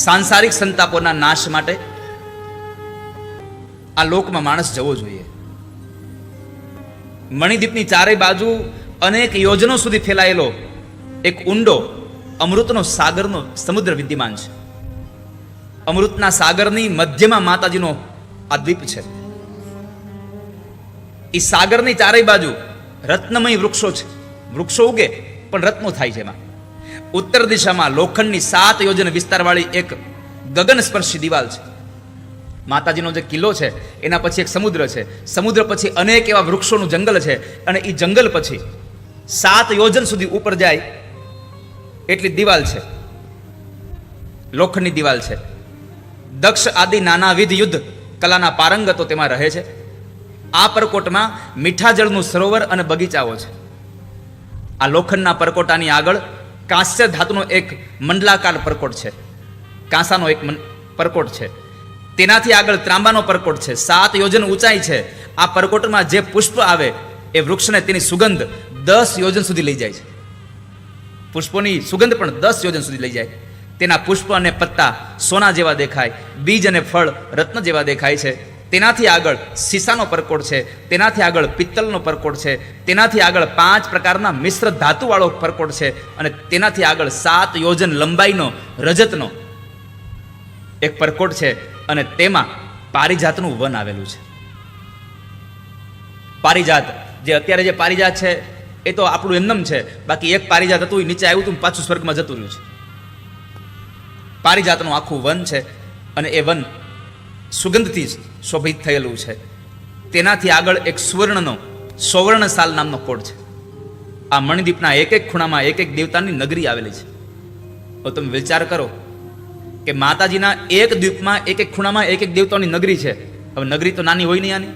સાંસારિક સંતાપોના નાશ માટે આ લોકમાં માણસ જવો જોઈએ. મણિદ્વીપની ચારેય બાજુ અનેક યોજનો સુધી ફેલાયેલો એક ઊંડો અમૃતનો સાગરનો સમુદ્ર વિદ્યમાન છે. અમૃતના સાગરની મધ્યમાં માતાજીનો આ દ્વીપ છે. એ સાગરની ચારેય બાજુ રત્નમય વૃક્ષો છે. વૃક્ષો ઉગે પણ રત્નો થાય છે. એમાં ઉત્તર દિશામાં લોખંડની 7 યોજન વિસ્તારવાળી એક ગગન સ્પર્શી દિવાલ છે. માતાજીનો જે કિલ્લો છે એના પછી એક સમુદ્ર છે. સમુદ્ર પછી અનેક એવા વૃક્ષોનું જંગલ છે અને એ જંગલ પછી 7 યોજન સુધી ઉપર જાય એટલી દિવાલ છે. લોખંડની દિવાલ છે. દક્ષ આદિ નાનાવિધ યુદ્ધ કલાના પારંગતો તેમાં રહે છે. આ પરકોટમાં મીઠા જળનું સરોવર અને બગીચાઓ છે. આ લોખંડના પરકોટાની આગળ કાંસ્ય ધાતુનો એક મંડલાકાર પરકોટ છે. કાંસાનો એક પરકોટ છે. તેનાથી આગળ ત્રાંબાનો પરકોટ છે. 7 યોજન ઊંચાઈ છે. આ પરકોટમાં જે પુષ્પ આવે એ વૃક્ષને તેની સુગંધ 10 યોજન સુધી લઈ જાય છે. પુષ્પોની સુગંધ પણ 10 યોજન સુધી લઈ જાય. તેના પુષ્પ અને પત્તા સોના જેવા દેખાય, બીજ અને ફળ રત્ન જેવા દેખાય છે. તેનાથી આગળ સીસાનો પરકોટ છે. તેનાથી આગળ પિત્તલનો પરકોટ છે. તેનાથી આગળ 5 પ્રકારના મિશ્ર ધાતુવાળો પરકોટ છે. અને તેનાથી આગળ 7 યોજન લંબાઈનો રજતનો એક પરકોટ છે. અને તેમાં પારિજાતનું વન આવેલું છે. પારિજાત જે અત્યારે જે પારિજાત છે એ તો આપણું એમનેમ છે. બાકી એક પારિજાત હતું નીચે આવ્યું હતું પાછું સ્વર્ગમાં જતું રહ્યું છે. પારિજાતનું આખું વન છે અને એ વન સુગંધથી જ શોભિત થયેલું છે. તેનાથી આગળ એક સુવર્ણસાલ નામનો કોડ છે. આ મણિદ્વીપના એક એક ખૂણામાં એક એક દેવતાની નગરી આવેલી છે. હવે તમે વિચાર કરો કે માતાજીના એક દ્વીપમાં એક એક ખૂણામાં એક એક દેવતાની નગરી છે. હવે નગરી તો નાની હોય નહીં આની.